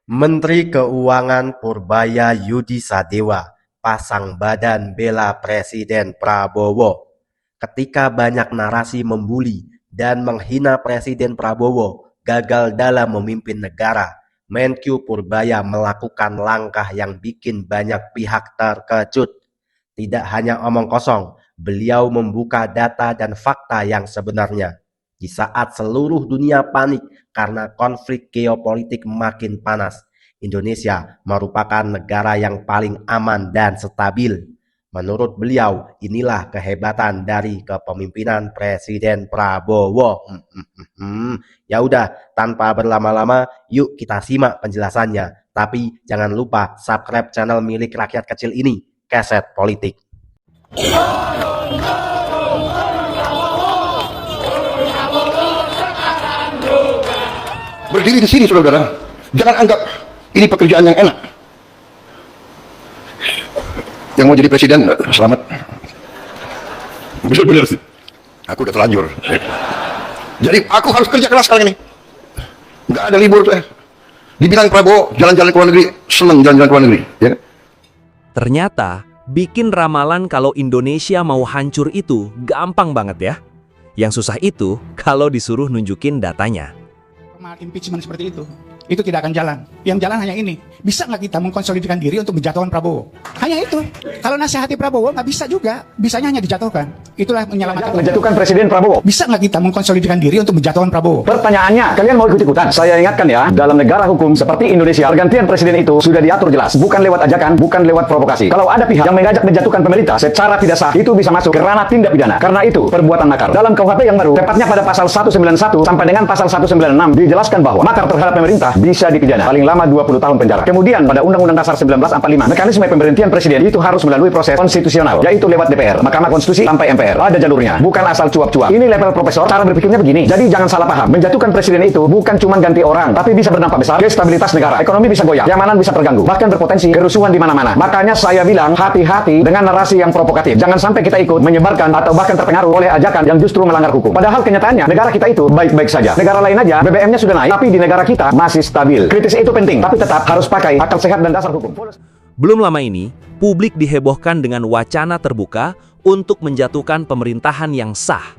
Menteri Keuangan Purbaya Yudisadewa pasang badan bela Presiden Prabowo. Ketika banyak narasi membuli dan menghina Presiden Prabowo gagal dalam memimpin negara, Menkyu Purbaya melakukan langkah yang bikin banyak pihak terkejut. Tidak hanya omong kosong, beliau membuka data dan fakta yang sebenarnya. Di saat seluruh dunia panik karena konflik geopolitik makin panas, Indonesia merupakan negara yang paling aman dan stabil. Menurut beliau, inilah kehebatan dari kepemimpinan Presiden Prabowo. Ya udah, tanpa berlama-lama, yuk kita simak penjelasannya. Tapi jangan lupa subscribe channel milik rakyat kecil ini, Keset Politik. Berdiri di sini, saudara, jangan anggap ini pekerjaan yang enak. Yang mau jadi presiden, selamat. Benar-benar sih. Aku udah terlanjur. Jadi aku harus kerja keras sekarang ini. Nggak ada libur tuh. Dibilang Prabowo jalan-jalan ke luar negeri, seneng jalan-jalan ke luar negeri. Ya. Ternyata, bikin ramalan kalau Indonesia mau hancur itu gampang banget ya. Yang susah itu kalau disuruh nunjukin datanya. Impeachment seperti itu tidak akan jalan. Yang jalan hanya ini. Bisa nggak kita mengkonsolidasikan diri untuk menjatuhkan Prabowo? Hanya itu. Kalau nasihati Prabowo nggak bisa juga. Bisanya hanya dijatuhkan. Itulah menyelamatkan. Menjatuhkan Presiden Prabowo. Bisa nggak kita mengkonsolidasikan diri untuk menjatuhkan Prabowo? Pertanyaannya, kalian mau ikut-ikutan? Saya ingatkan ya, dalam negara hukum seperti Indonesia, pergantian presiden itu sudah diatur jelas. Bukan lewat ajakan, bukan lewat provokasi. Kalau ada pihak yang mengajak menjatuhkan pemerintah secara tidak sah, itu bisa masuk ke ranah tindak pidana. Karena itu perbuatan makar. Dalam KUHP yang baru, tepatnya pada pasal 191 sampai dengan pasal 196, dijelaskan bahwa makar terhadap pemerintah bisa dipidana paling lama 20 tahun penjara. Kemudian pada Undang-Undang Dasar 1945, mekanisme pemberhentian presiden itu harus melalui proses konstitusional, yaitu lewat DPR, Mahkamah Konstitusi sampai MPR. Ada jalurnya, bukan asal cuap-cuap. Ini level profesor, cara berpikirnya begini. Jadi jangan salah paham, menjatuhkan presiden itu bukan cuma ganti orang, tapi bisa berdampak besar ke stabilitas negara. Ekonomi bisa goyah, keamanan bisa terganggu, bahkan berpotensi kerusuhan di mana-mana. Makanya saya bilang hati-hati dengan narasi yang provokatif. Jangan sampai kita ikut menyebarkan atau bahkan terpengaruh oleh ajakan yang justru melanggar hukum. Padahal kenyataannya negara kita itu baik-baik saja. Negara lain aja BBM-nya sudah naik, tapi di negara kita masih stabil. Kritis itu penting, tapi tetap harus pakai akal sehat dan dasar hukum. Belum lama ini, publik dihebohkan dengan wacana terbuka untuk menjatuhkan pemerintahan yang sah.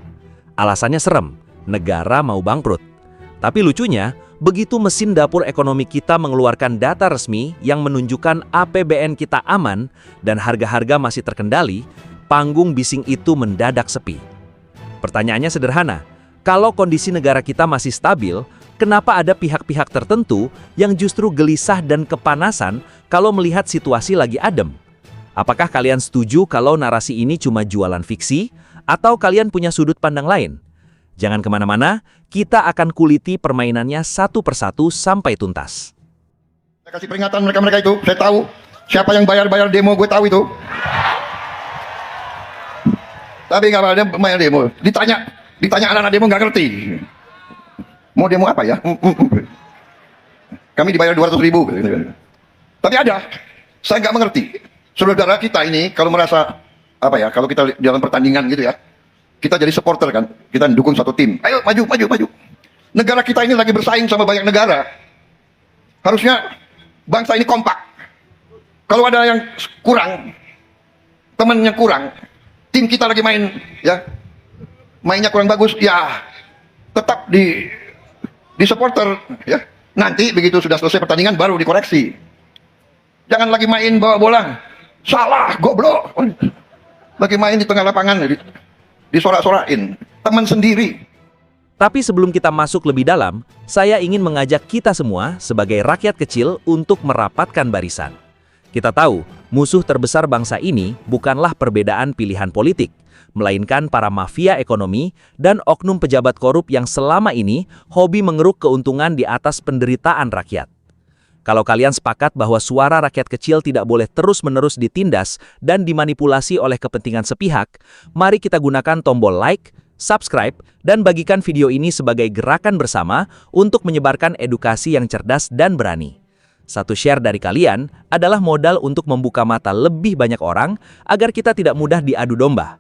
Alasannya serem, negara mau bangkrut. Tapi lucunya, begitu mesin dapur ekonomi kita mengeluarkan data resmi yang menunjukkan APBN kita aman dan harga-harga masih terkendali, panggung bising itu mendadak sepi. Pertanyaannya sederhana, kalau kondisi negara kita masih stabil, kenapa ada pihak-pihak tertentu yang justru gelisah dan kepanasan kalau melihat situasi lagi adem? Apakah kalian setuju kalau narasi ini cuma jualan fiksi, atau kalian punya sudut pandang lain? Jangan kemana-mana, kita akan kuliti permainannya satu persatu sampai tuntas. Saya kasih peringatan mereka-mereka itu, saya tahu siapa yang bayar-bayar demo, gue tahu itu. Tapi nggak ada bayar demo. Ditanya anak-anak demo nggak ngerti. Mau demo apa ya? Kami dibayar 200.000. Tapi ada, saya nggak mengerti. Saudara kita ini kalau merasa apa ya? Kalau kita dalam pertandingan gitu ya, kita jadi supporter kan, kita dukung satu tim. Ayo maju. Negara kita ini lagi bersaing sama banyak negara. Harusnya bangsa ini kompak. Kalau ada yang kurang, temannya kurang, tim kita lagi main ya, mainnya kurang bagus, ya tetap di supporter ya. Nanti begitu sudah selesai pertandingan baru dikoreksi. Jangan lagi main bawa bola, salah, goblok. Lagi main di tengah lapangan disorak-sorakin teman sendiri. Tapi sebelum kita masuk lebih dalam, saya ingin mengajak kita semua sebagai rakyat kecil untuk merapatkan barisan. Kita tahu, musuh terbesar bangsa ini bukanlah perbedaan pilihan politik, melainkan para mafia ekonomi dan oknum pejabat korup yang selama ini hobi mengeruk keuntungan di atas penderitaan rakyat. Kalau kalian sepakat bahwa suara rakyat kecil tidak boleh terus-menerus ditindas dan dimanipulasi oleh kepentingan sepihak, mari kita gunakan tombol like, subscribe, dan bagikan video ini sebagai gerakan bersama untuk menyebarkan edukasi yang cerdas dan berani. Satu share dari kalian adalah modal untuk membuka mata lebih banyak orang agar kita tidak mudah diadu domba.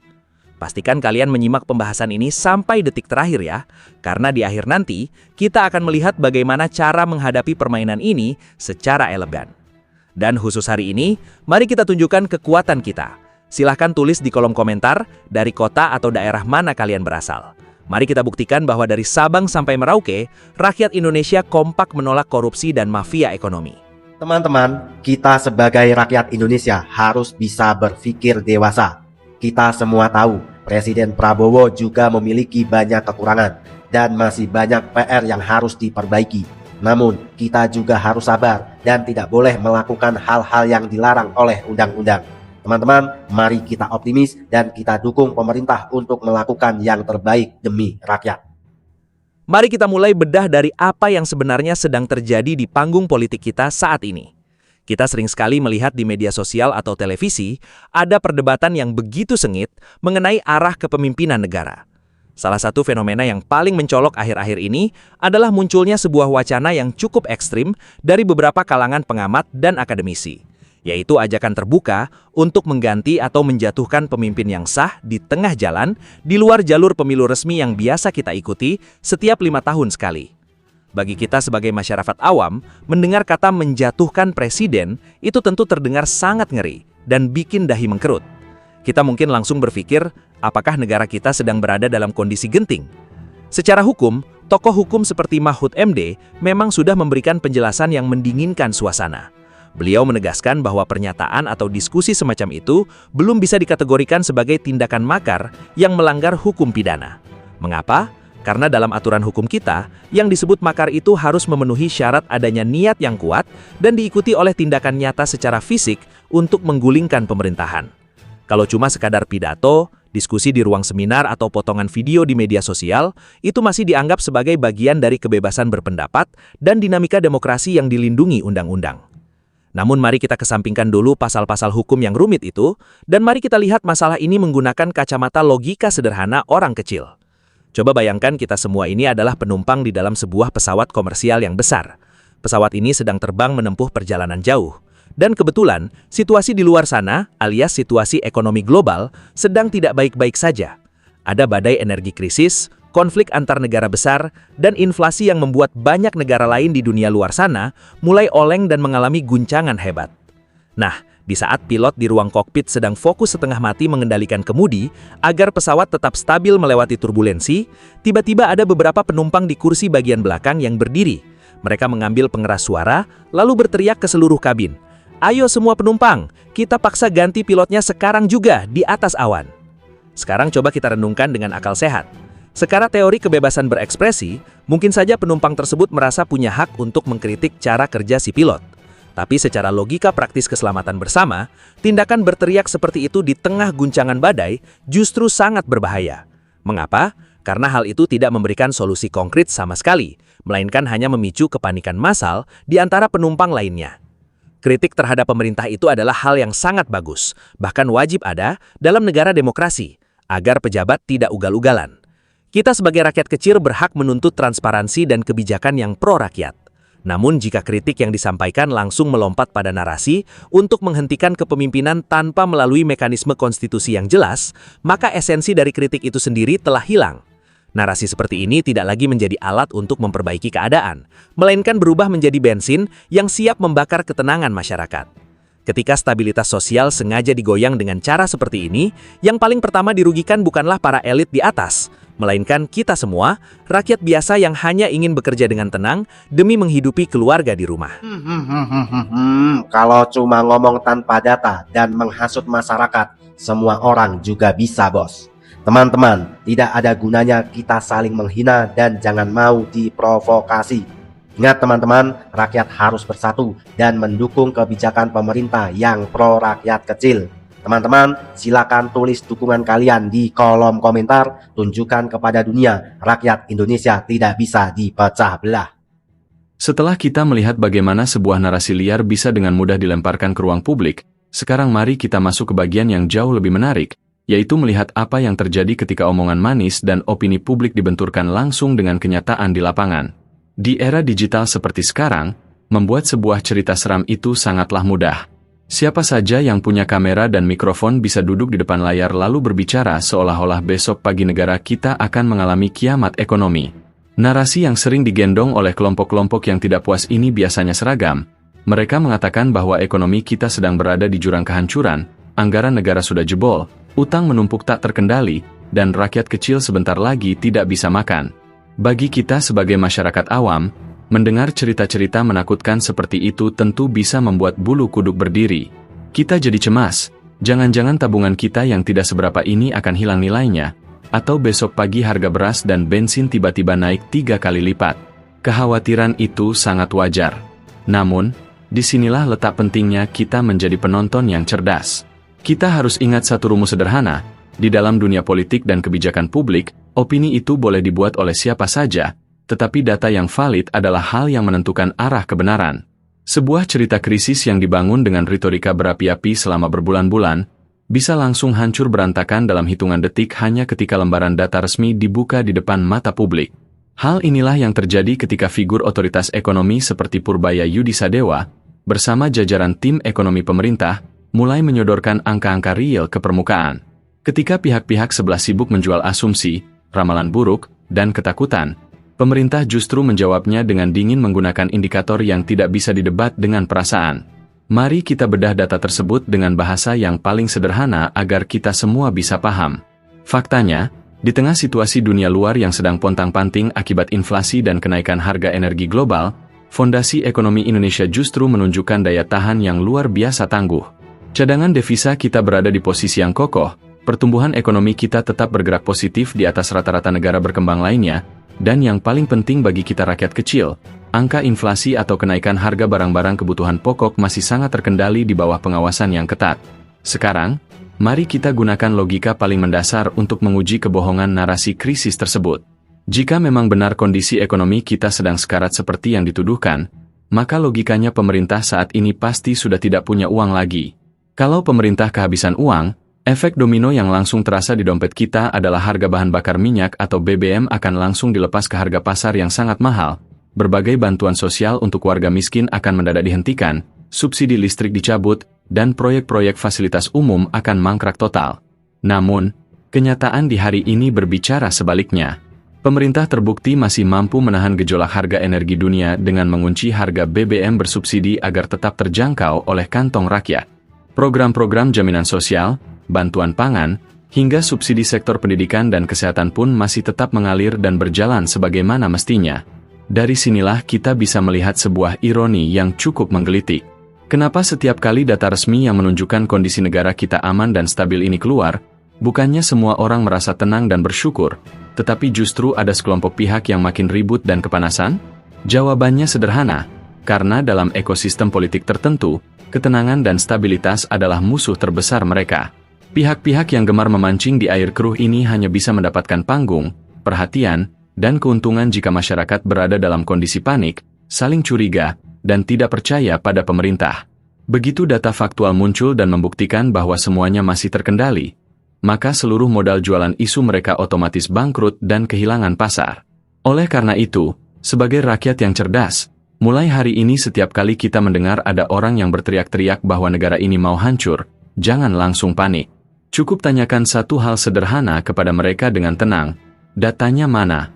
Pastikan kalian menyimak pembahasan ini sampai detik terakhir ya, karena di akhir nanti kita akan melihat bagaimana cara menghadapi permainan ini secara elegan. Dan khusus hari ini, mari kita tunjukkan kekuatan kita. Silahkan tulis di kolom komentar dari kota atau daerah mana kalian berasal. Mari kita buktikan bahwa dari Sabang sampai Merauke, rakyat Indonesia kompak menolak korupsi dan mafia ekonomi. Teman-teman, kita sebagai rakyat Indonesia harus bisa berpikir dewasa. Kita semua tahu, Presiden Prabowo juga memiliki banyak kekurangan dan masih banyak PR yang harus diperbaiki. Namun, kita juga harus sabar dan tidak boleh melakukan hal-hal yang dilarang oleh undang-undang. Teman-teman, mari kita optimis dan kita dukung pemerintah untuk melakukan yang terbaik demi rakyat. Mari kita mulai bedah dari apa yang sebenarnya sedang terjadi di panggung politik kita saat ini. Kita sering sekali melihat di media sosial atau televisi, ada perdebatan yang begitu sengit mengenai arah kepemimpinan negara. Salah satu fenomena yang paling mencolok akhir-akhir ini adalah munculnya sebuah wacana yang cukup ekstrim dari beberapa kalangan pengamat dan akademisi, yaitu ajakan terbuka untuk mengganti atau menjatuhkan pemimpin yang sah di tengah jalan di luar jalur pemilu resmi yang biasa kita ikuti setiap 5 tahun sekali. Bagi kita sebagai masyarakat awam, mendengar kata menjatuhkan presiden itu tentu terdengar sangat ngeri dan bikin dahi mengkerut. Kita mungkin langsung berpikir, apakah negara kita sedang berada dalam kondisi genting? Secara hukum, tokoh hukum seperti Mahfud MD memang sudah memberikan penjelasan yang mendinginkan suasana. Beliau menegaskan bahwa pernyataan atau diskusi semacam itu belum bisa dikategorikan sebagai tindakan makar yang melanggar hukum pidana. Mengapa? Karena dalam aturan hukum kita, yang disebut makar itu harus memenuhi syarat adanya niat yang kuat dan diikuti oleh tindakan nyata secara fisik untuk menggulingkan pemerintahan. Kalau cuma sekadar pidato, diskusi di ruang seminar atau potongan video di media sosial, itu masih dianggap sebagai bagian dari kebebasan berpendapat dan dinamika demokrasi yang dilindungi undang-undang. Namun mari kita kesampingkan dulu pasal-pasal hukum yang rumit itu, dan mari kita lihat masalah ini menggunakan kacamata logika sederhana orang kecil. Coba bayangkan kita semua ini adalah penumpang di dalam sebuah pesawat komersial yang besar. Pesawat ini sedang terbang menempuh perjalanan jauh. Dan kebetulan, situasi di luar sana, alias situasi ekonomi global, sedang tidak baik-baik saja. Ada badai energi krisis, konflik antar negara besar, dan inflasi yang membuat banyak negara lain di dunia luar sana mulai oleng dan mengalami guncangan hebat. Nah, di saat pilot di ruang kokpit sedang fokus setengah mati mengendalikan kemudi agar pesawat tetap stabil melewati turbulensi, tiba-tiba ada beberapa penumpang di kursi bagian belakang yang berdiri. Mereka mengambil pengeras suara, lalu berteriak ke seluruh kabin, "Ayo semua penumpang, kita paksa ganti pilotnya sekarang juga di atas awan." Sekarang coba kita renungkan dengan akal sehat. Secara teori kebebasan berekspresi, mungkin saja penumpang tersebut merasa punya hak untuk mengkritik cara kerja si pilot. Tapi secara logika praktis keselamatan bersama, tindakan berteriak seperti itu di tengah guncangan badai justru sangat berbahaya. Mengapa? Karena hal itu tidak memberikan solusi konkret sama sekali, melainkan hanya memicu kepanikan massal di antara penumpang lainnya. Kritik terhadap pemerintah itu adalah hal yang sangat bagus, bahkan wajib ada dalam negara demokrasi, agar pejabat tidak ugal-ugalan. Kita sebagai rakyat kecil berhak menuntut transparansi dan kebijakan yang pro-rakyat. Namun jika kritik yang disampaikan langsung melompat pada narasi untuk menghentikan kepemimpinan tanpa melalui mekanisme konstitusi yang jelas, maka esensi dari kritik itu sendiri telah hilang. Narasi seperti ini tidak lagi menjadi alat untuk memperbaiki keadaan, melainkan berubah menjadi bensin yang siap membakar ketenangan masyarakat. Ketika stabilitas sosial sengaja digoyang dengan cara seperti ini, yang paling pertama dirugikan bukanlah para elit di atas, melainkan kita semua, rakyat biasa yang hanya ingin bekerja dengan tenang demi menghidupi keluarga di rumah. Kalau cuma ngomong tanpa data dan menghasut masyarakat, semua orang juga bisa, bos. Teman-teman, tidak ada gunanya kita saling menghina dan jangan mau diprovokasi. Ingat teman-teman, rakyat harus bersatu dan mendukung kebijakan pemerintah yang pro-rakyat kecil. Teman-teman, silakan tulis dukungan kalian di kolom komentar. Tunjukkan kepada dunia, rakyat Indonesia tidak bisa dipecah belah. Setelah kita melihat bagaimana sebuah narasi liar bisa dengan mudah dilemparkan ke ruang publik, sekarang mari kita masuk ke bagian yang jauh lebih menarik, yaitu melihat apa yang terjadi ketika omongan manis dan opini publik dibenturkan langsung dengan kenyataan di lapangan. Di era digital seperti sekarang, membuat sebuah cerita seram itu sangatlah mudah. Siapa saja yang punya kamera dan mikrofon bisa duduk di depan layar lalu berbicara seolah-olah besok pagi negara kita akan mengalami kiamat ekonomi. Narasi yang sering digendong oleh kelompok-kelompok yang tidak puas ini biasanya seragam. Mereka mengatakan bahwa ekonomi kita sedang berada di jurang kehancuran, anggaran negara sudah jebol, utang menumpuk tak terkendali, dan rakyat kecil sebentar lagi tidak bisa makan. Bagi kita sebagai masyarakat awam, mendengar cerita-cerita menakutkan seperti itu tentu bisa membuat bulu kuduk berdiri. Kita jadi cemas, jangan-jangan tabungan kita yang tidak seberapa ini akan hilang nilainya, atau besok pagi harga beras dan bensin tiba-tiba naik 3 kali lipat. Kekhawatiran itu sangat wajar. Namun, disinilah letak pentingnya kita menjadi penonton yang cerdas. Kita harus ingat satu rumus sederhana, di dalam dunia politik dan kebijakan publik, opini itu boleh dibuat oleh siapa saja, tetapi data yang valid adalah hal yang menentukan arah kebenaran. Sebuah cerita krisis yang dibangun dengan retorika berapi-api selama berbulan-bulan, bisa langsung hancur berantakan dalam hitungan detik hanya ketika lembaran data resmi dibuka di depan mata publik. Hal inilah yang terjadi ketika figur otoritas ekonomi seperti Purbaya Yudi Sadewa, bersama jajaran tim ekonomi pemerintah, mulai menyodorkan angka-angka real ke permukaan. Ketika pihak-pihak sebelah sibuk menjual asumsi, ramalan buruk, dan ketakutan, pemerintah justru menjawabnya dengan dingin menggunakan indikator yang tidak bisa didebat dengan perasaan. Mari kita bedah data tersebut dengan bahasa yang paling sederhana agar kita semua bisa paham. Faktanya, di tengah situasi dunia luar yang sedang pontang-panting akibat inflasi dan kenaikan harga energi global, fondasi ekonomi Indonesia justru menunjukkan daya tahan yang luar biasa tangguh. Cadangan devisa kita berada di posisi yang kokoh, pertumbuhan ekonomi kita tetap bergerak positif di atas rata-rata negara berkembang lainnya, dan yang paling penting bagi kita rakyat kecil, angka inflasi atau kenaikan harga barang-barang kebutuhan pokok masih sangat terkendali di bawah pengawasan yang ketat. Sekarang, mari kita gunakan logika paling mendasar untuk menguji kebohongan narasi krisis tersebut. Jika memang benar kondisi ekonomi kita sedang sekarat seperti yang dituduhkan, maka logikanya pemerintah saat ini pasti sudah tidak punya uang lagi. Kalau pemerintah kehabisan uang, efek domino yang langsung terasa di dompet kita adalah harga bahan bakar minyak atau BBM akan langsung dilepas ke harga pasar yang sangat mahal, berbagai bantuan sosial untuk warga miskin akan mendadak dihentikan, subsidi listrik dicabut, dan proyek-proyek fasilitas umum akan mangkrak total. Namun, kenyataan di hari ini berbicara sebaliknya. Pemerintah terbukti masih mampu menahan gejolak harga energi dunia dengan mengunci harga BBM bersubsidi agar tetap terjangkau oleh kantong rakyat. Program-program jaminan sosial, bantuan pangan, hingga subsidi sektor pendidikan dan kesehatan pun masih tetap mengalir dan berjalan sebagaimana mestinya. Dari sinilah kita bisa melihat sebuah ironi yang cukup menggelitik. Kenapa setiap kali data resmi yang menunjukkan kondisi negara kita aman dan stabil ini keluar, bukannya semua orang merasa tenang dan bersyukur, tetapi justru ada sekelompok pihak yang makin ribut dan kepanasan? Jawabannya sederhana, karena dalam ekosistem politik tertentu, ketenangan dan stabilitas adalah musuh terbesar mereka. Pihak-pihak yang gemar memancing di air keruh ini hanya bisa mendapatkan panggung, perhatian, dan keuntungan jika masyarakat berada dalam kondisi panik, saling curiga, dan tidak percaya pada pemerintah. Begitu data faktual muncul dan membuktikan bahwa semuanya masih terkendali, maka seluruh modal jualan isu mereka otomatis bangkrut dan kehilangan pasar. Oleh karena itu, sebagai rakyat yang cerdas, mulai hari ini setiap kali kita mendengar ada orang yang berteriak-teriak bahwa negara ini mau hancur, jangan langsung panik. Cukup tanyakan satu hal sederhana kepada mereka dengan tenang, datanya mana?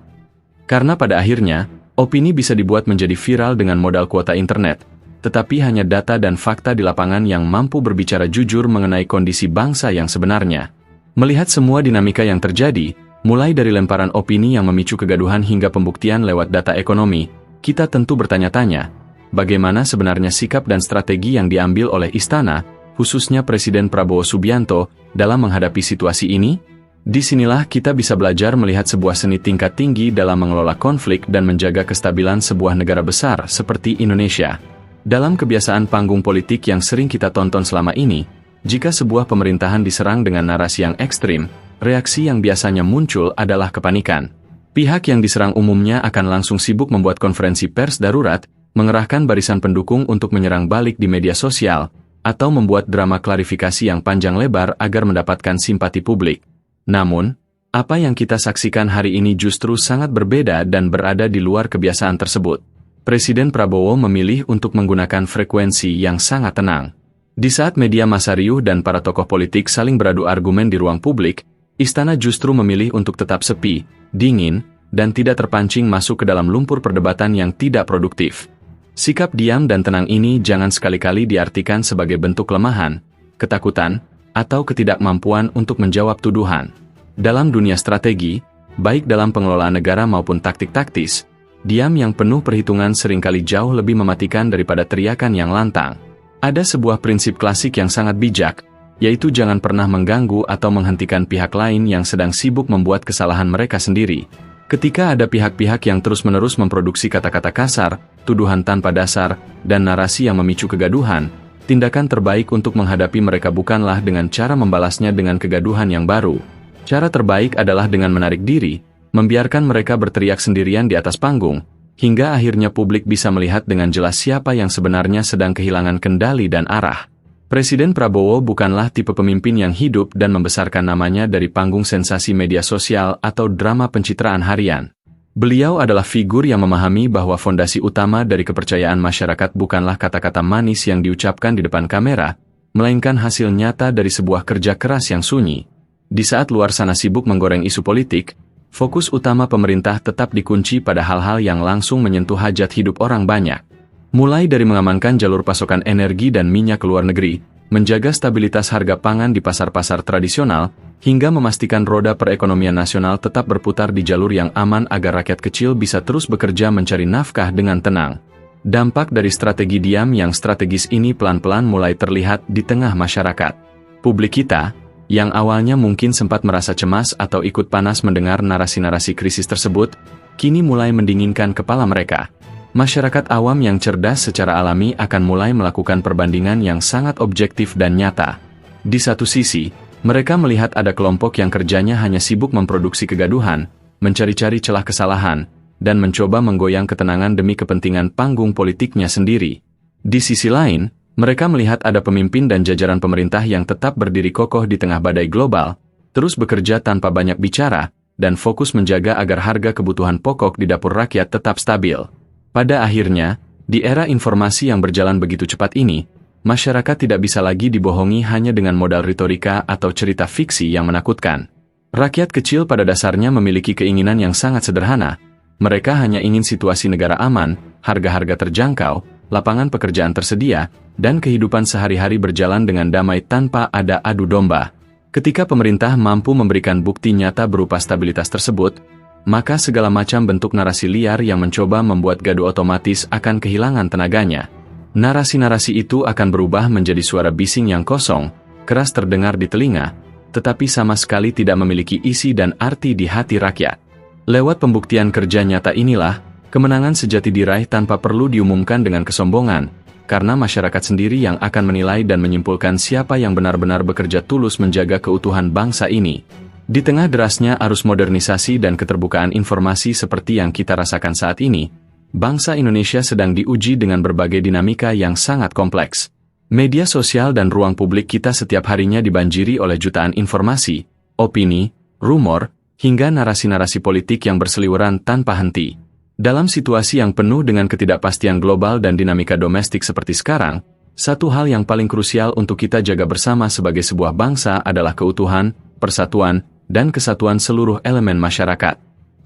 Karena pada akhirnya, opini bisa dibuat menjadi viral dengan modal kuota internet, tetapi hanya data dan fakta di lapangan yang mampu berbicara jujur mengenai kondisi bangsa yang sebenarnya. Melihat semua dinamika yang terjadi, mulai dari lemparan opini yang memicu kegaduhan hingga pembuktian lewat data ekonomi, kita tentu bertanya-tanya, bagaimana sebenarnya sikap dan strategi yang diambil oleh istana, khususnya Presiden Prabowo Subianto, dalam menghadapi situasi ini? Disinilah kita bisa belajar melihat sebuah seni tingkat tinggi dalam mengelola konflik dan menjaga kestabilan sebuah negara besar seperti Indonesia. Dalam kebiasaan panggung politik yang sering kita tonton selama ini, jika sebuah pemerintahan diserang dengan narasi yang ekstrim, reaksi yang biasanya muncul adalah kepanikan. Pihak yang diserang umumnya akan langsung sibuk membuat konferensi pers darurat, mengerahkan barisan pendukung untuk menyerang balik di media sosial, atau membuat drama klarifikasi yang panjang lebar agar mendapatkan simpati publik. Namun, apa yang kita saksikan hari ini justru sangat berbeda dan berada di luar kebiasaan tersebut. Presiden Prabowo memilih untuk menggunakan frekuensi yang sangat tenang. Di saat media massa riuh dan para tokoh politik saling beradu argumen di ruang publik, istana justru memilih untuk tetap sepi, dingin, dan tidak terpancing masuk ke dalam lumpur perdebatan yang tidak produktif. Sikap diam dan tenang ini jangan sekali-kali diartikan sebagai bentuk kelemahan, ketakutan, atau ketidakmampuan untuk menjawab tuduhan. Dalam dunia strategi, baik dalam pengelolaan negara maupun taktik taktis, diam yang penuh perhitungan seringkali jauh lebih mematikan daripada teriakan yang lantang. Ada sebuah prinsip klasik yang sangat bijak, yaitu jangan pernah mengganggu atau menghentikan pihak lain yang sedang sibuk membuat kesalahan mereka sendiri. Ketika ada pihak-pihak yang terus-menerus memproduksi kata-kata kasar, tuduhan tanpa dasar, dan narasi yang memicu kegaduhan, tindakan terbaik untuk menghadapi mereka bukanlah dengan cara membalasnya dengan kegaduhan yang baru. Cara terbaik adalah dengan menarik diri, membiarkan mereka berteriak sendirian di atas panggung, hingga akhirnya publik bisa melihat dengan jelas siapa yang sebenarnya sedang kehilangan kendali dan arah. Presiden Prabowo bukanlah tipe pemimpin yang hidup dan membesarkan namanya dari panggung sensasi media sosial atau drama pencitraan harian. Beliau adalah figur yang memahami bahwa fondasi utama dari kepercayaan masyarakat bukanlah kata-kata manis yang diucapkan di depan kamera, melainkan hasil nyata dari sebuah kerja keras yang sunyi. Di saat luar sana sibuk menggoreng isu politik, fokus utama pemerintah tetap dikunci pada hal-hal yang langsung menyentuh hajat hidup orang banyak. Mulai dari mengamankan jalur pasokan energi dan minyak ke luar negeri, menjaga stabilitas harga pangan di pasar-pasar tradisional, hingga memastikan roda perekonomian nasional tetap berputar di jalur yang aman agar rakyat kecil bisa terus bekerja mencari nafkah dengan tenang. Dampak dari strategi diam yang strategis ini pelan-pelan mulai terlihat di tengah masyarakat. Publik kita, yang awalnya mungkin sempat merasa cemas atau ikut panas mendengar narasi-narasi krisis tersebut, kini mulai mendinginkan kepala mereka. Masyarakat awam yang cerdas secara alami akan mulai melakukan perbandingan yang sangat objektif dan nyata. Di satu sisi, mereka melihat ada kelompok yang kerjanya hanya sibuk memproduksi kegaduhan, mencari-cari celah kesalahan, dan mencoba menggoyang ketenangan demi kepentingan panggung politiknya sendiri. Di sisi lain, mereka melihat ada pemimpin dan jajaran pemerintah yang tetap berdiri kokoh di tengah badai global, terus bekerja tanpa banyak bicara, dan fokus menjaga agar harga kebutuhan pokok di dapur rakyat tetap stabil. Pada akhirnya, di era informasi yang berjalan begitu cepat ini, masyarakat tidak bisa lagi dibohongi hanya dengan modal retorika atau cerita fiksi yang menakutkan. Rakyat kecil pada dasarnya memiliki keinginan yang sangat sederhana. Mereka hanya ingin situasi negara aman, harga-harga terjangkau, lapangan pekerjaan tersedia, dan kehidupan sehari-hari berjalan dengan damai tanpa ada adu domba. Ketika pemerintah mampu memberikan bukti nyata berupa stabilitas tersebut, maka segala macam bentuk narasi liar yang mencoba membuat gaduh otomatis akan kehilangan tenaganya. Narasi-narasi itu akan berubah menjadi suara bising yang kosong, keras terdengar di telinga, tetapi sama sekali tidak memiliki isi dan arti di hati rakyat. Lewat pembuktian kerja nyata inilah, kemenangan sejati diraih tanpa perlu diumumkan dengan kesombongan, karena masyarakat sendiri yang akan menilai dan menyimpulkan siapa yang benar-benar bekerja tulus menjaga keutuhan bangsa ini. Di tengah derasnya arus modernisasi dan keterbukaan informasi seperti yang kita rasakan saat ini, bangsa Indonesia sedang diuji dengan berbagai dinamika yang sangat kompleks. Media sosial dan ruang publik kita setiap harinya dibanjiri oleh jutaan informasi, opini, rumor, hingga narasi-narasi politik yang berseliweran tanpa henti. Dalam situasi yang penuh dengan ketidakpastian global dan dinamika domestik seperti sekarang, satu hal yang paling krusial untuk kita jaga bersama sebagai sebuah bangsa adalah keutuhan, persatuan, dan kesatuan seluruh elemen masyarakat.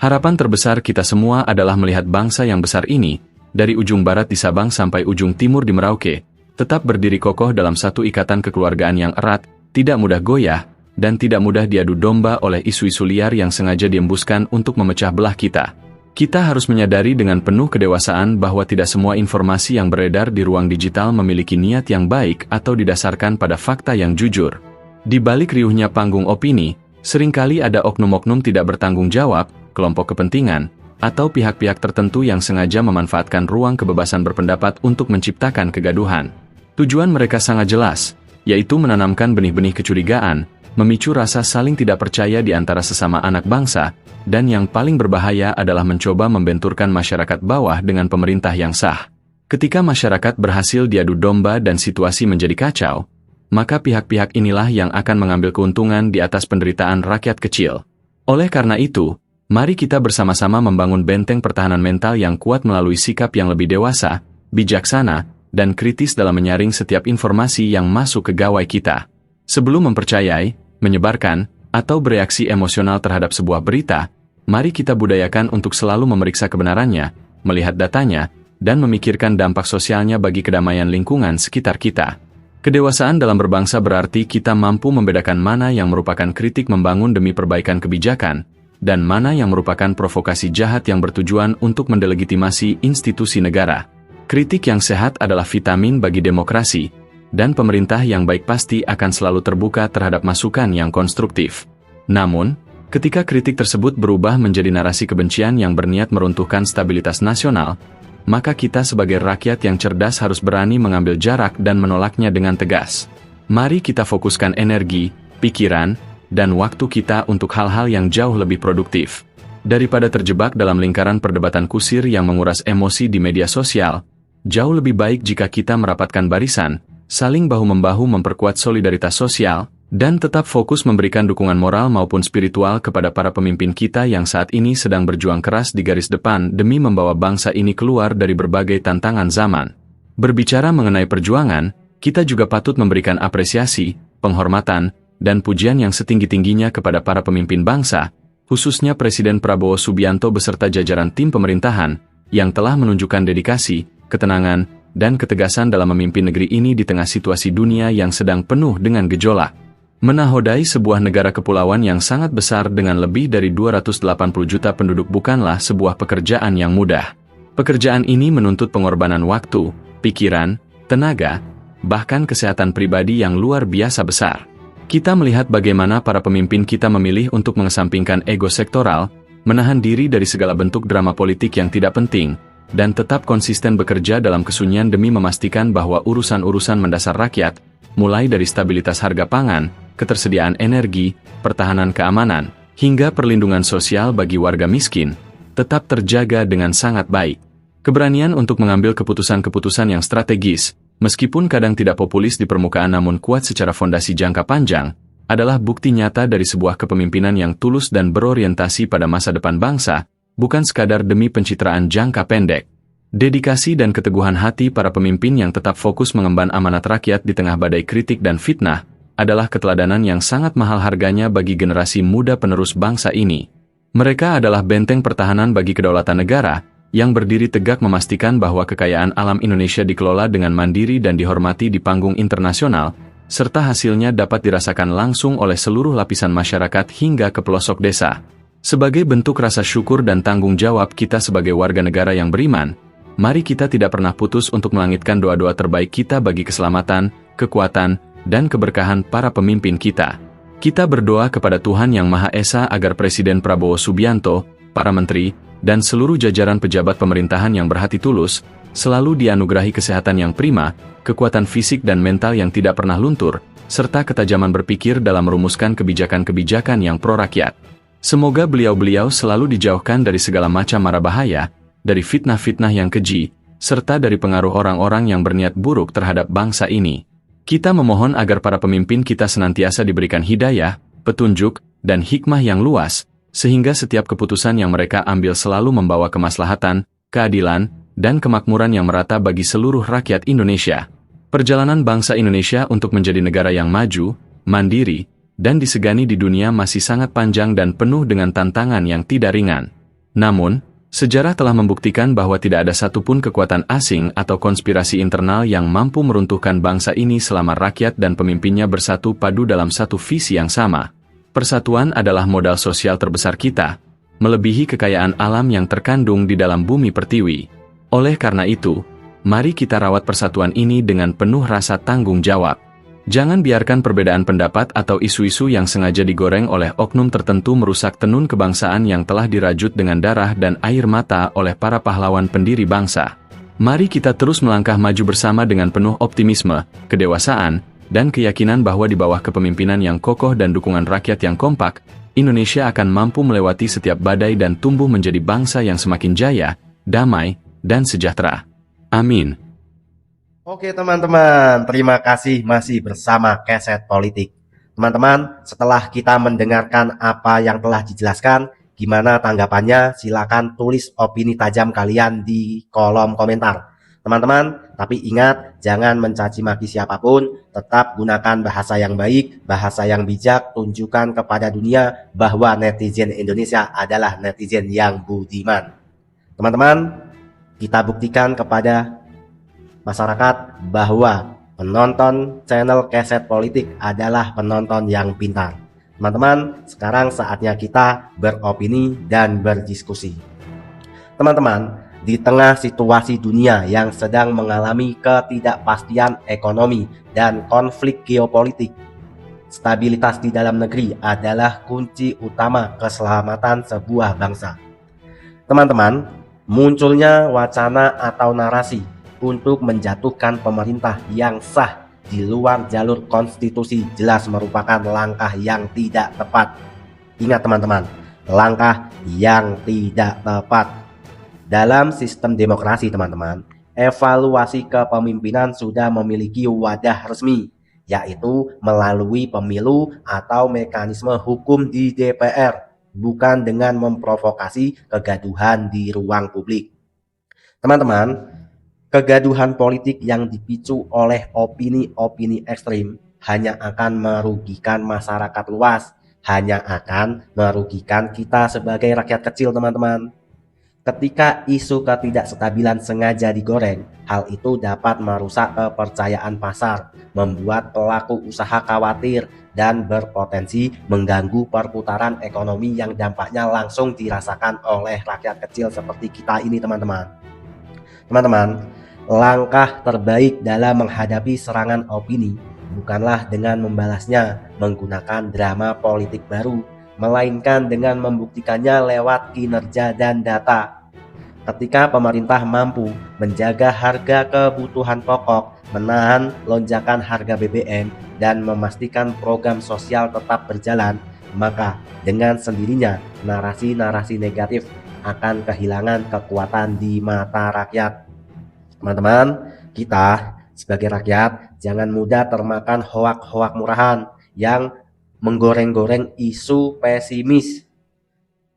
Harapan terbesar kita semua adalah melihat bangsa yang besar ini, dari ujung barat di Sabang sampai ujung timur di Merauke, tetap berdiri kokoh dalam satu ikatan kekeluargaan yang erat, tidak mudah goyah, dan tidak mudah diadu domba oleh isu-isu liar yang sengaja diembuskan untuk memecah belah kita. Kita harus menyadari dengan penuh kedewasaan bahwa tidak semua informasi yang beredar di ruang digital memiliki niat yang baik atau didasarkan pada fakta yang jujur. Di balik riuhnya panggung opini, seringkali ada oknum-oknum tidak bertanggung jawab, kelompok kepentingan, atau pihak-pihak tertentu yang sengaja memanfaatkan ruang kebebasan berpendapat untuk menciptakan kegaduhan. Tujuan mereka sangat jelas, yaitu menanamkan benih-benih kecurigaan, memicu rasa saling tidak percaya di antara sesama anak bangsa, dan yang paling berbahaya adalah mencoba membenturkan masyarakat bawah dengan pemerintah yang sah. Ketika masyarakat berhasil diadu domba dan situasi menjadi kacau, maka pihak-pihak inilah yang akan mengambil keuntungan di atas penderitaan rakyat kecil. Oleh karena itu, mari kita bersama-sama membangun benteng pertahanan mental yang kuat melalui sikap yang lebih dewasa, bijaksana, dan kritis dalam menyaring setiap informasi yang masuk ke gawai kita. Sebelum mempercayai, menyebarkan, atau bereaksi emosional terhadap sebuah berita, mari kita budayakan untuk selalu memeriksa kebenarannya, melihat datanya, dan memikirkan dampak sosialnya bagi kedamaian lingkungan sekitar kita. Kedewasaan dalam berbangsa berarti kita mampu membedakan mana yang merupakan kritik membangun demi perbaikan kebijakan, dan mana yang merupakan provokasi jahat yang bertujuan untuk mendelegitimasi institusi negara. Kritik yang sehat adalah vitamin bagi demokrasi, dan pemerintah yang baik pasti akan selalu terbuka terhadap masukan yang konstruktif. Namun, ketika kritik tersebut berubah menjadi narasi kebencian yang berniat meruntuhkan stabilitas nasional, maka kita sebagai rakyat yang cerdas harus berani mengambil jarak dan menolaknya dengan tegas. Mari kita fokuskan energi, pikiran, dan waktu kita untuk hal-hal yang jauh lebih produktif. Daripada terjebak dalam lingkaran perdebatan kusir yang menguras emosi di media sosial, jauh lebih baik jika kita merapatkan barisan, saling bahu-membahu memperkuat solidaritas sosial, dan tetap fokus memberikan dukungan moral maupun spiritual kepada para pemimpin kita yang saat ini sedang berjuang keras di garis depan demi membawa bangsa ini keluar dari berbagai tantangan zaman. Berbicara mengenai perjuangan, kita juga patut memberikan apresiasi, penghormatan, dan pujian yang setinggi-tingginya kepada para pemimpin bangsa, khususnya Presiden Prabowo Subianto beserta jajaran tim pemerintahan, yang telah menunjukkan dedikasi, ketenangan, dan ketegasan dalam memimpin negeri ini di tengah situasi dunia yang sedang penuh dengan gejolak. Menahodai sebuah negara kepulauan yang sangat besar dengan lebih dari 280 juta penduduk bukanlah sebuah pekerjaan yang mudah. Pekerjaan ini menuntut pengorbanan waktu, pikiran, tenaga, bahkan kesehatan pribadi yang luar biasa besar. Kita melihat bagaimana para pemimpin kita memilih untuk mengesampingkan ego sektoral, menahan diri dari segala bentuk drama politik yang tidak penting, dan tetap konsisten bekerja dalam kesunyian demi memastikan bahwa urusan-urusan mendasar rakyat, mulai dari stabilitas harga pangan, ketersediaan energi, pertahanan keamanan, hingga perlindungan sosial bagi warga miskin, tetap terjaga dengan sangat baik. Keberanian untuk mengambil keputusan-keputusan yang strategis, meskipun kadang tidak populis di permukaan namun kuat secara fondasi jangka panjang, adalah bukti nyata dari sebuah kepemimpinan yang tulus dan berorientasi pada masa depan bangsa, bukan sekadar demi pencitraan jangka pendek. Dedikasi dan keteguhan hati para pemimpin yang tetap fokus mengemban amanat rakyat di tengah badai kritik dan fitnah, adalah keteladanan yang sangat mahal harganya bagi generasi muda penerus bangsa ini. Mereka adalah benteng pertahanan bagi kedaulatan negara, yang berdiri tegak memastikan bahwa kekayaan alam Indonesia dikelola dengan mandiri dan dihormati di panggung internasional, serta hasilnya dapat dirasakan langsung oleh seluruh lapisan masyarakat hingga ke pelosok desa. Sebagai bentuk rasa syukur dan tanggung jawab kita sebagai warga negara yang beriman, mari kita tidak pernah putus untuk melangitkan doa-doa terbaik kita bagi keselamatan, kekuatan, dan keberkahan para pemimpin kita. Kita berdoa kepada Tuhan Yang Maha Esa agar Presiden Prabowo Subianto, para menteri, dan seluruh jajaran pejabat pemerintahan yang berhati tulus, selalu dianugerahi kesehatan yang prima, kekuatan fisik dan mental yang tidak pernah luntur, serta ketajaman berpikir dalam merumuskan kebijakan-kebijakan yang pro-rakyat. Semoga beliau-beliau selalu dijauhkan dari segala macam mara bahaya, dari fitnah-fitnah yang keji, serta dari pengaruh orang-orang yang berniat buruk terhadap bangsa ini. Kita memohon agar para pemimpin kita senantiasa diberikan hidayah, petunjuk, dan hikmah yang luas, sehingga setiap keputusan yang mereka ambil selalu membawa kemaslahatan, keadilan, dan kemakmuran yang merata bagi seluruh rakyat Indonesia. Perjalanan bangsa Indonesia untuk menjadi negara yang maju, mandiri, dan disegani di dunia masih sangat panjang dan penuh dengan tantangan yang tidak ringan. Namun, sejarah telah membuktikan bahwa tidak ada satupun kekuatan asing atau konspirasi internal yang mampu meruntuhkan bangsa ini selama rakyat dan pemimpinnya bersatu padu dalam satu visi yang sama. Persatuan adalah modal sosial terbesar kita, melebihi kekayaan alam yang terkandung di dalam bumi pertiwi. Oleh karena itu, mari kita rawat persatuan ini dengan penuh rasa tanggung jawab. Jangan biarkan perbedaan pendapat atau isu-isu yang sengaja digoreng oleh oknum tertentu merusak tenun kebangsaan yang telah dirajut dengan darah dan air mata oleh para pahlawan pendiri bangsa. Mari kita terus melangkah maju bersama dengan penuh optimisme, kedewasaan, dan keyakinan bahwa di bawah kepemimpinan yang kokoh dan dukungan rakyat yang kompak, Indonesia akan mampu melewati setiap badai dan tumbuh menjadi bangsa yang semakin jaya, damai, dan sejahtera. Amin. Oke teman-teman, terima kasih masih bersama Keset Politik. Teman-teman, setelah kita mendengarkan apa yang telah dijelaskan, gimana tanggapannya? Silakan tulis opini tajam kalian di kolom komentar. Teman-teman, tapi ingat, jangan mencaci maki siapapun, tetap gunakan bahasa yang baik, bahasa yang bijak, tunjukkan kepada dunia bahwa netizen Indonesia adalah netizen yang budiman. Teman-teman, kita buktikan kepada masyarakat bahwa penonton channel Keset Politik adalah penonton yang pintar. Teman-teman, sekarang saatnya kita beropini dan berdiskusi. Teman-teman, di tengah situasi dunia yang sedang mengalami ketidakpastian ekonomi dan konflik geopolitik, stabilitas di dalam negeri adalah kunci utama keselamatan sebuah bangsa. Teman-teman, munculnya wacana atau narasi untuk menjatuhkan pemerintah yang sah di luar jalur konstitusi jelas merupakan langkah yang tidak tepat. Ingat teman-teman, langkah yang tidak tepat. Dalam sistem demokrasi teman-teman, evaluasi kepemimpinan sudah memiliki wadah resmi, yaitu melalui pemilu atau mekanisme hukum di DPR, bukan dengan memprovokasi kegaduhan di ruang publik. Teman-teman, kegaduhan politik yang dipicu oleh opini-opini ekstrim hanya akan merugikan masyarakat luas, hanya akan merugikan kita sebagai rakyat kecil teman-teman. Ketika isu ketidakstabilan sengaja digoreng, hal itu dapat merusak kepercayaan pasar, membuat pelaku usaha khawatir, dan berpotensi mengganggu perputaran ekonomi yang dampaknya langsung dirasakan oleh rakyat kecil seperti kita ini teman-teman. Teman-teman, langkah terbaik dalam menghadapi serangan opini bukanlah dengan membalasnya menggunakan drama politik baru, melainkan dengan membuktikannya lewat kinerja dan data. Ketika pemerintah mampu menjaga harga kebutuhan pokok, menahan lonjakan harga BBM, dan memastikan program sosial tetap berjalan, maka dengan sendirinya narasi-narasi negatif akan kehilangan kekuatan di mata rakyat. Teman-teman, kita sebagai rakyat jangan mudah termakan hoak-hoak murahan yang menggoreng-goreng isu pesimis.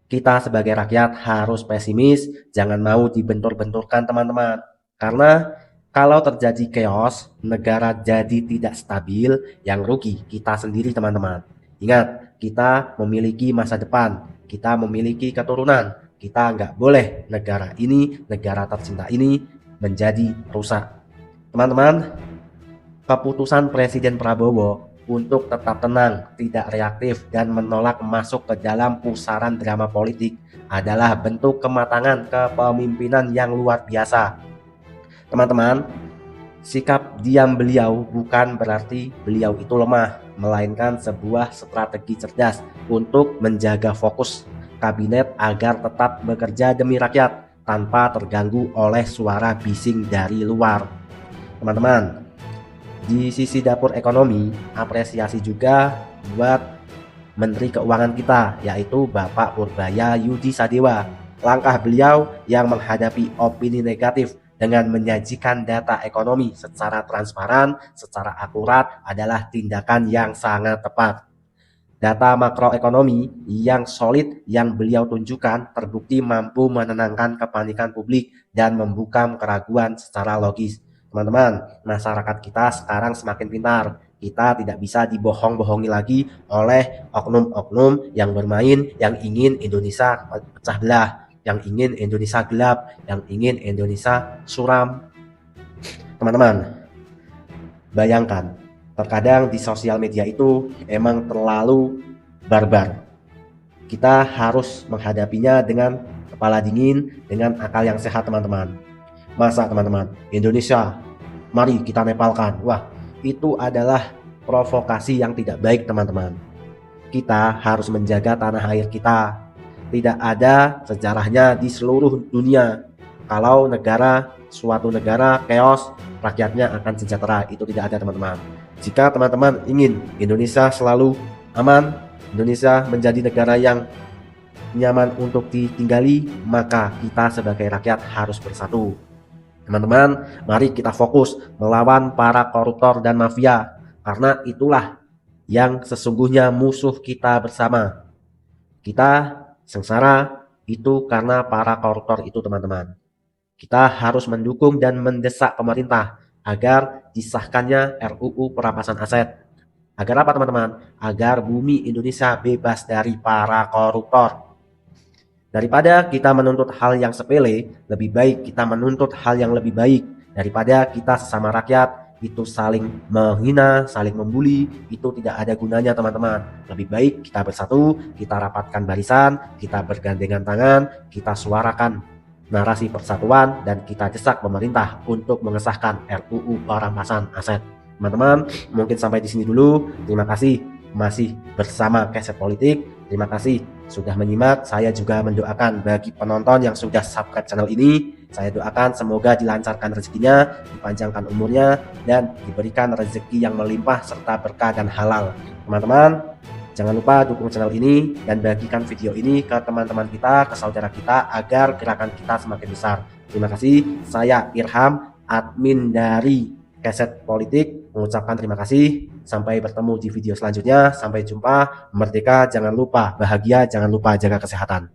Kita sebagai rakyat harus pesimis, jangan mau dibentur-benturkan teman-teman. Karena kalau terjadi chaos, negara jadi tidak stabil, yang rugi kita sendiri teman-teman. Ingat, kita memiliki masa depan, kita memiliki keturunan. Kita nggak boleh negara ini, negara tercinta ini menjadi rusak. Teman-teman, keputusan Presiden Prabowo untuk tetap tenang, tidak reaktif, dan menolak masuk ke dalam pusaran drama politik adalah bentuk kematangan kepemimpinan yang luar biasa. Teman-teman, sikap diam beliau bukan berarti beliau itu lemah, melainkan sebuah strategi cerdas untuk menjaga fokus kabinet agar tetap bekerja demi rakyat tanpa terganggu oleh suara bising dari luar. Teman-teman, di sisi dapur ekonomi, apresiasi juga buat Menteri Keuangan kita, yaitu Bapak Purbaya Yudi Sadewa. Langkah beliau yang menghadapi opini negatif dengan menyajikan data ekonomi secara transparan, secara akurat adalah tindakan yang sangat tepat. Data makroekonomi yang solid yang beliau tunjukkan terbukti mampu menenangkan kepanikan publik dan membuka keraguan secara logis. Teman-teman, masyarakat kita sekarang semakin pintar. Kita tidak bisa dibohong-bohongi lagi oleh oknum-oknum yang bermain, yang ingin Indonesia pecah belah, yang ingin Indonesia gelap, yang ingin Indonesia suram. Teman-teman, bayangkan, terkadang di sosial media itu emang terlalu barbar. Kita harus menghadapinya dengan kepala dingin, dengan akal yang sehat teman-teman. Masa teman-teman, Indonesia, mari kita nepalkan. Wah, itu adalah provokasi yang tidak baik teman-teman. Kita harus menjaga tanah air kita. Tidak ada sejarahnya di seluruh dunia kalau suatu negara chaos, rakyatnya akan sejahtera. Itu tidak ada teman-teman. Jika teman-teman ingin Indonesia selalu aman, Indonesia menjadi negara yang nyaman untuk ditinggali, maka kita sebagai rakyat harus bersatu. Teman-teman, mari kita fokus melawan para koruptor dan mafia, karena itulah yang sesungguhnya musuh kita bersama. Kita sengsara itu karena para koruptor itu teman-teman. Kita harus mendukung dan mendesak pemerintah agar disahkannya RUU perampasan aset. Agar apa teman-teman? Agar bumi Indonesia bebas dari para koruptor. Daripada kita menuntut hal yang sepele, lebih baik kita menuntut hal yang lebih baik. Daripada kita sesama rakyat itu saling menghina, saling membuli, itu tidak ada gunanya teman-teman. Lebih baik kita bersatu, kita rapatkan barisan, kita bergandengan tangan, kita suarakan narasi persatuan, dan kita desak pemerintah untuk mengesahkan RUU perampasan aset. Teman-teman, mungkin sampai di sini dulu. Terima kasih masih bersama Keset Politik. Terima kasih sudah menyimak. Saya juga mendoakan bagi penonton yang sudah subscribe channel ini, saya doakan semoga dilancarkan rezekinya, dipanjangkan umurnya, dan diberikan rezeki yang melimpah serta berkah dan halal. Teman-teman, jangan lupa dukung channel ini dan bagikan video ini ke teman-teman kita, ke saudara kita, agar gerakan kita semakin besar. Terima kasih. Saya Irham, admin dari Keset Politik, mengucapkan terima kasih. Sampai bertemu di video selanjutnya. Sampai jumpa. Merdeka jangan lupa, bahagia jangan lupa, jaga kesehatan.